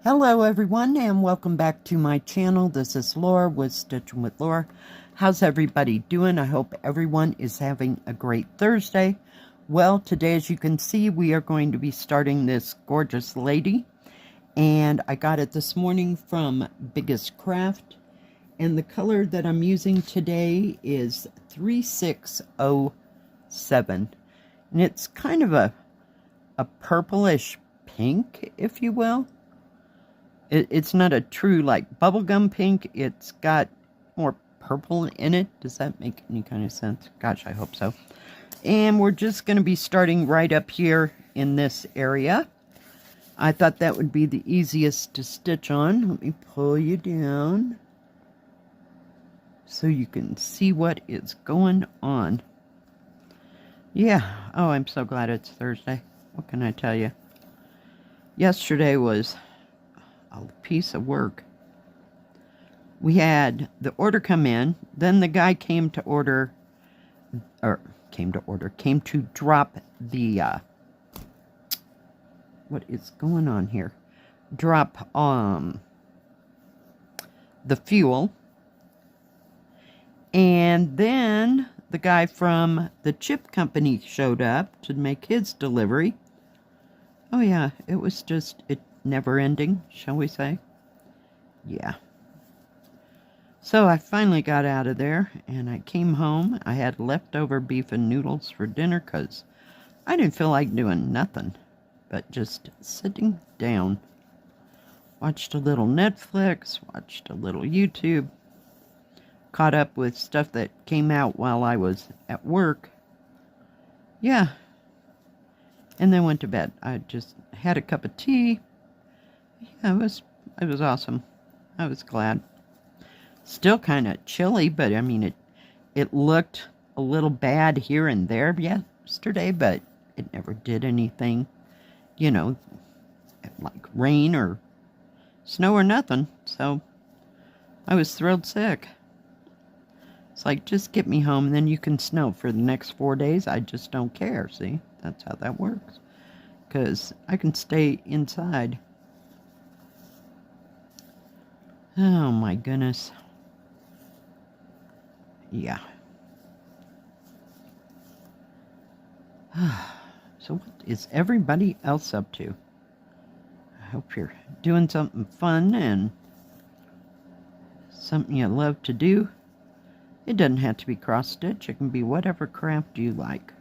Hello everyone and welcome back to my channel. This is Laura with Stitchin with Laura. How's everybody doing? I hope everyone is having a great Thursday. Well, today as you can see we are going to be starting this gorgeous lady, and I got it this morning from BiggestCraft, and the color that I'm using today is 3607, and it's kind of a purplish pink, if you will. It's not a true, like, bubblegum pink. It's got more purple in it. Does that make any kind of sense? Gosh, I hope so. And we're just going to be starting right up here in this area. I thought that would be the easiest to stitch on. Let me pull you down so you can see what is going on. Yeah. Oh, I'm so glad it's Thursday. What can I tell you? Yesterday was a piece of work. We had the order come in, then the guy came to drop the what is going on here? Drop the fuel. And then the guy from the chip company showed up to make his delivery. Oh yeah, it was just never ending, shall we say? Yeah. So I finally got out of there and I came home. I had leftover beef and noodles for dinner because I didn't feel like doing nothing but just sitting down. Watched a little Netflix, watched a little YouTube, caught up with stuff that came out while I was at work. Yeah. And then went to bed. I just had a cup of tea. Yeah, it was awesome. I was glad. Still kind of chilly, but I mean it looked a little bad here and there yesterday, but it never did anything, you know, like rain or snow or nothing. So I was thrilled sick. It's like, just get me home and then you can snow for the next 4 days. I just don't care. See, that's how that works. Because I can stay inside. Oh my goodness. Yeah. So what is everybody else up to? I hope you're doing something fun and something you love to do. It doesn't have to be cross stitch. It can be whatever craft you like.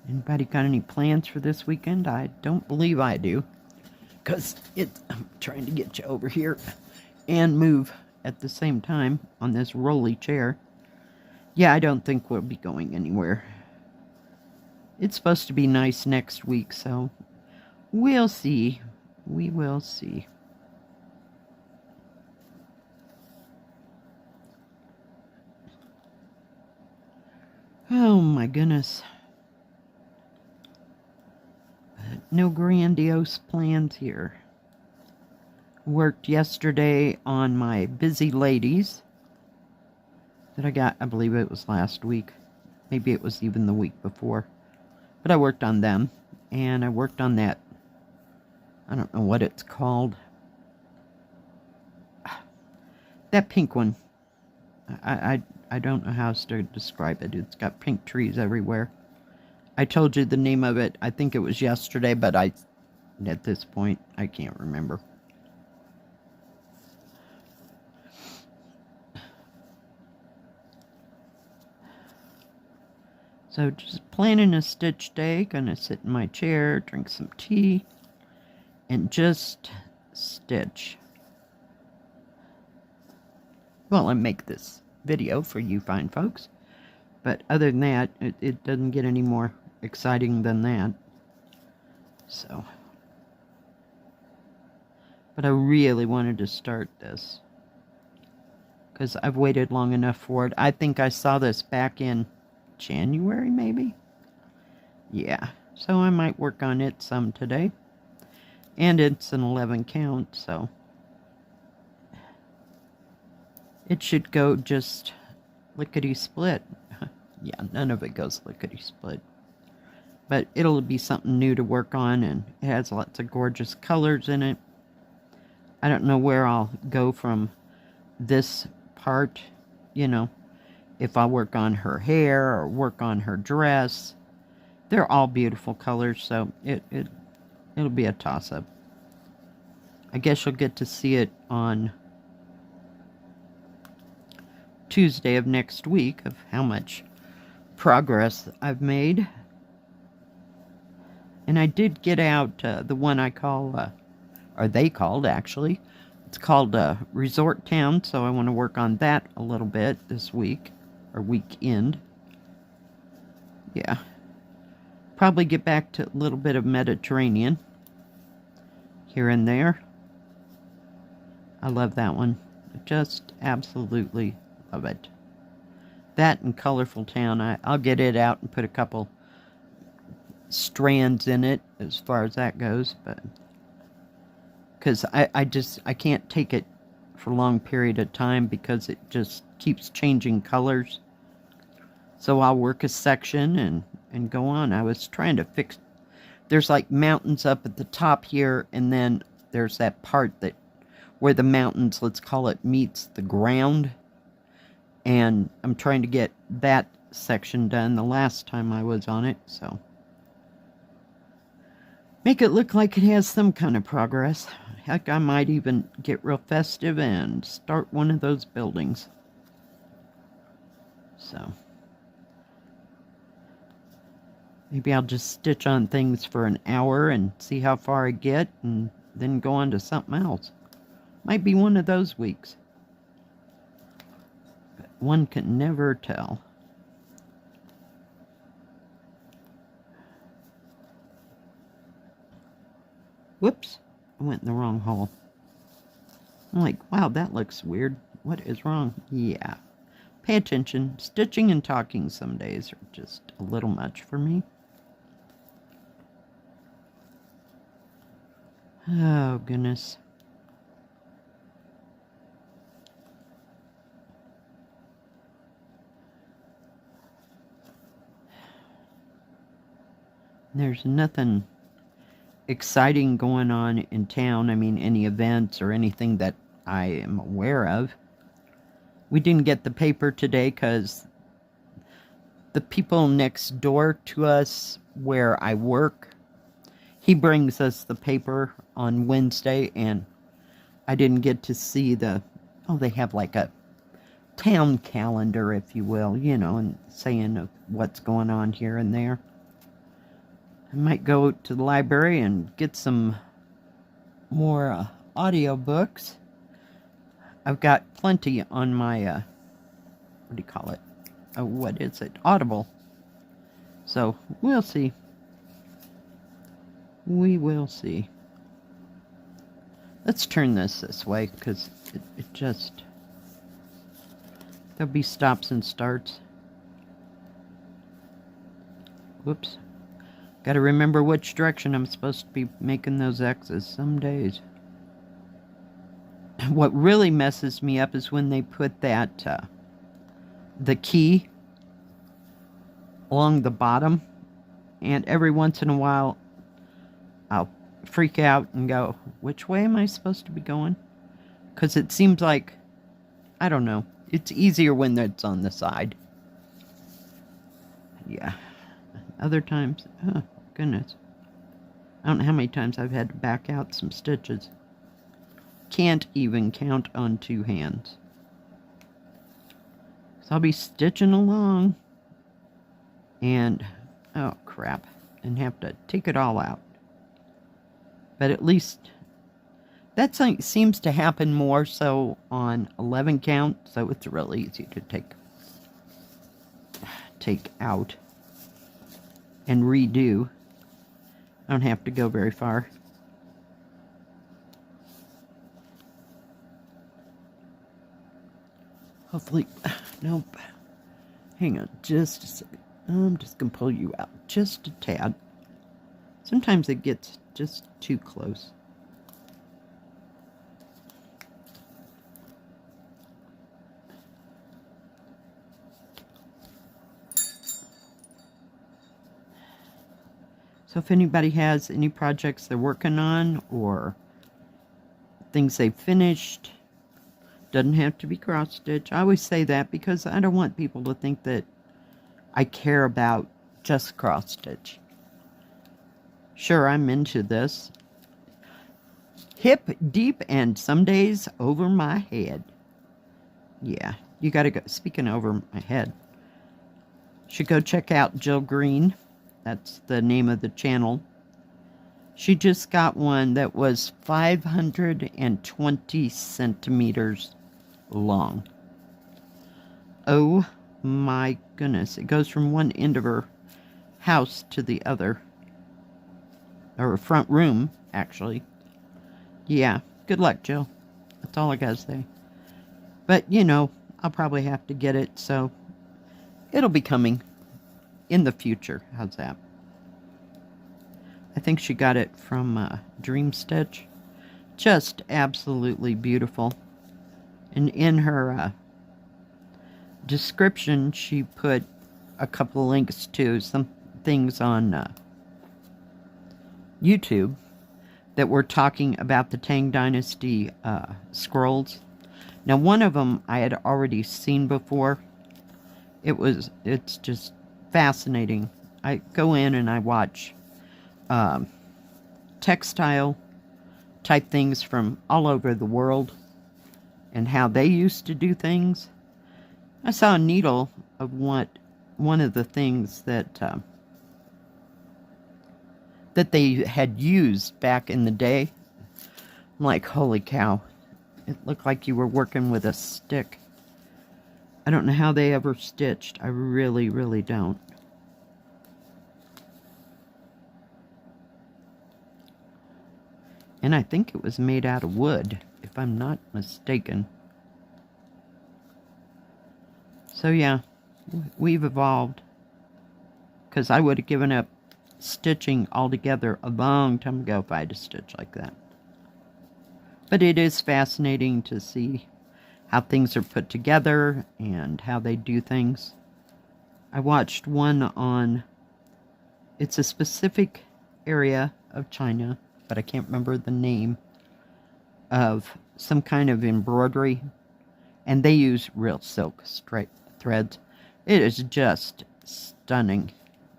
Anybody got any plans for this weekend? I don't believe I do. Because I'm trying to get you over here and move at the same time on this rolly chair. Yeah, I don't think we'll be going anywhere. It's supposed to be nice next week, so we'll see. We will see. Oh my goodness. No grandiose plans here. Worked yesterday on my busy ladies that I got, I believe it was last week. Maybe it was even the week before. But I worked on them. And I worked on that, I don't know what it's called. That pink one. I don't know how else to describe it. It's got pink trees everywhere. I told you the name of it, I think it was yesterday, but at this point, I can't remember. So just planning a stitch day, gonna sit in my chair, drink some tea, and just stitch. Well, and make this video for you fine folks. But other than that, it doesn't get any more exciting than that. So. But I really wanted to start this. Because I've waited long enough for it. I think I saw this back in January, maybe? Yeah. So I might work on it some today. And it's an 11 count, so. It should go just lickety-split. Yeah, none of it goes lickety-split. But it'll be something new to work on, and it has lots of gorgeous colors in it. I don't know where I'll go from this part, you know, if I work on her hair or work on her dress. They're all beautiful colors, so it'll be a toss-up. I guess you'll get to see it on Tuesday of next week of how much progress I've made. And I did get out the one I call, or they called actually, it's called Resort Town, so I want to work on that a little bit this week, or weekend. Yeah. Probably get back to a little bit of Mediterranean here and there. I love that one. Just absolutely love it. That and Colorful Town, I'll get it out and put a couple strands in it as far as that goes, but because I can't take it for a long period of time because it just keeps changing colors. So I'll work a section and go on. I was trying to fix, there's like mountains up at the top here, and then there's that part that where the mountains, let's call it, meets the ground, and I'm trying to get that section done the last time I was on it, so make it look like it has some kind of progress. Heck, I might even get real festive and start one of those buildings. So maybe I'll just stitch on things for an hour and see how far I get, and then go on to something else. Might be one of those weeks. But one can never tell. Whoops, I went in the wrong hole. I'm like, wow, that looks weird. What is wrong? Yeah. Pay attention. Stitching and talking some days are just a little much for me. Oh, goodness. There's nothing exciting going on in town. I mean, any events or anything that I am aware of. We didn't get the paper today because the people next door to us where I work, he brings us the paper on Wednesday, and I didn't get to see the, oh, they have like a town calendar, if you will, you know, and saying what's going on here and there. I might go to the library and get some more audiobooks. I've got plenty on my, what do you call it? What is it? Audible. So, we'll see. We will see. Let's turn this way, because it just, there'll be stops and starts. Whoops. Got to remember which direction I'm supposed to be making those X's some days. What really messes me up is when they put that, the key along the bottom, and every once in a while I'll freak out and go, which way am I supposed to be going? Because it seems like, I don't know, it's easier when it's on the side. Yeah. Other times, oh goodness, I don't know how many times I've had to back out some stitches. Can't even count on two hands. So I'll be stitching along and, oh crap, and have to take it all out. But at least that seems to happen more so on 11 count, so it's really easy to take out and redo. I don't have to go very far. Hopefully, nope. Hang on just a second. I'm just going to pull you out just a tad. Sometimes it gets just too close. So if anybody has any projects they're working on or things they've finished, doesn't have to be cross stitch. I always say that because I don't want people to think that I care about just cross stitch. Sure, I'm into this. Hip deep and some days over my head. Yeah, you gotta go. Speaking over my head, should go check out Jill Green. That's the name of the channel. She just got one that was 520 centimeters long. Oh my goodness. It goes from one end of her house to the other. Or her front room, actually. Yeah, good luck, Jill. That's all I gotta say. But, you know, I'll probably have to get it, so it'll be coming in the future. How's that? I think she got it from Dream Stitch. Just absolutely beautiful. And in her description, she put a couple links to some things on YouTube that were talking about the Tang Dynasty scrolls. Now, one of them I had already seen before. It's just fascinating. I go in and I watch textile type things from all over the world and how they used to do things. I saw a needle of one of the things that that they had used back in the day. I'm like, holy cow. It looked like you were working with a stick. I don't know how they ever stitched. I really, really don't. And I think it was made out of wood, if I'm not mistaken. So yeah, we've evolved. Because I would have given up stitching altogether a long time ago if I had to stitch like that. But it is fascinating to see how things are put together and how they do things. I watched one on, it's a specific area of China, but I can't remember the name, of some kind of embroidery, and they use real silk straight threads. It is just stunning,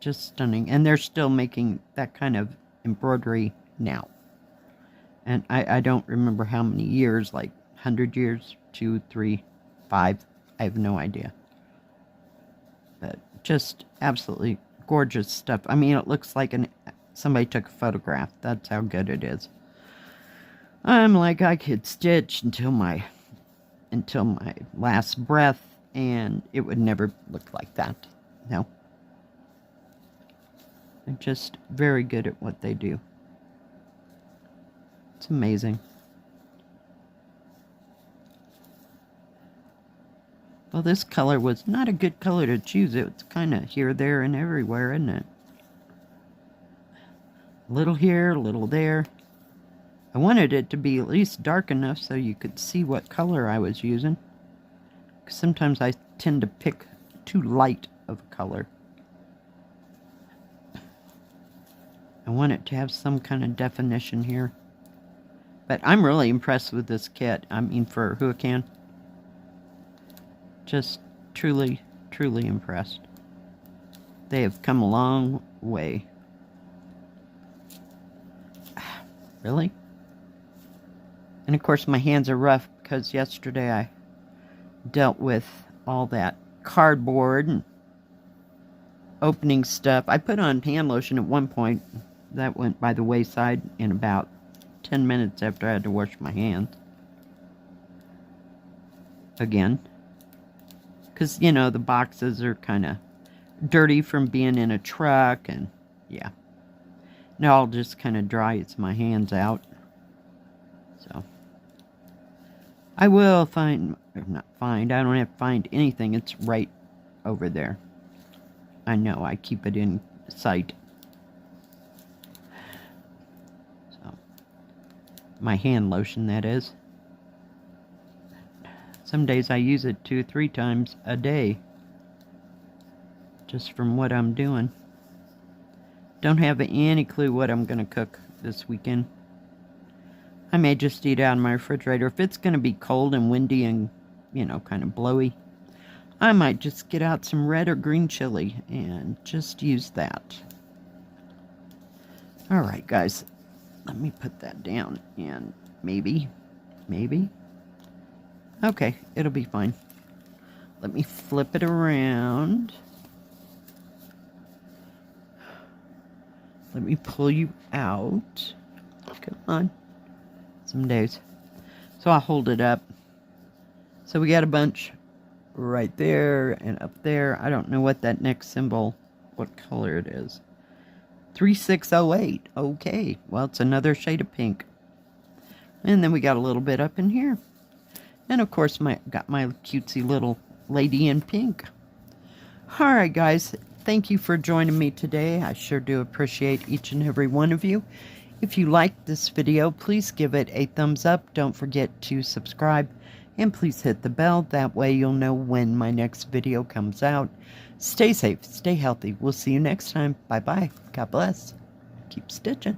and they're still making that kind of embroidery now. And I don't remember how many years, like 100 years, 2, 3, 5, I have no idea. But just absolutely gorgeous stuff. I mean, it looks like somebody took a photograph. That's how good it is. I'm like, I could stitch until my last breath, and it would never look like that. No. They're just very good at what they do. It's amazing. Well, this color was not a good color to choose. It's kind of here, there, and everywhere, isn't it? A little here, a little there. I wanted it to be at least dark enough so you could see what color I was using. Because sometimes I tend to pick too light of a color. I want it to have some kind of definition here. But I'm really impressed with this kit. I mean, for who can. Just truly, truly impressed. They have come a long way. Really? And of course my hands are rough because yesterday I dealt with all that cardboard and opening stuff. I put on hand lotion at one point. That went by the wayside in about 10 minutes after I had to wash my hands. Again. Because, you know, the boxes are kind of dirty from being in a truck, and yeah. Now I'll just kind of dries my hands out. So I will find, or not find, I don't have to find anything. It's right over there. I know, I keep it in sight. So, my hand lotion, that is. Some days I use it 2 or 3 times a day. Just from what I'm doing. Don't have any clue what I'm going to cook this weekend. I may just eat out of my refrigerator. If it's going to be cold and windy and, you know, kind of blowy, I might just get out some red or green chili and just use that. All right, guys, let me put that down and maybe. Okay, it'll be fine. Let me flip it around. Let me pull you out. Come on. Some days. So I'll hold it up. So we got a bunch right there and up there. I don't know what that next symbol, what color it is. 3608. Okay. Well, it's another shade of pink. And then we got a little bit up in here. And of course, got my cutesy little lady in pink. All right, guys. Thank you for joining me today. I sure do appreciate each and every one of you. If you liked this video, please give it a thumbs up. Don't forget to subscribe. And please hit the bell. That way you'll know when my next video comes out. Stay safe. Stay healthy. We'll see you next time. Bye-bye. God bless. Keep stitching.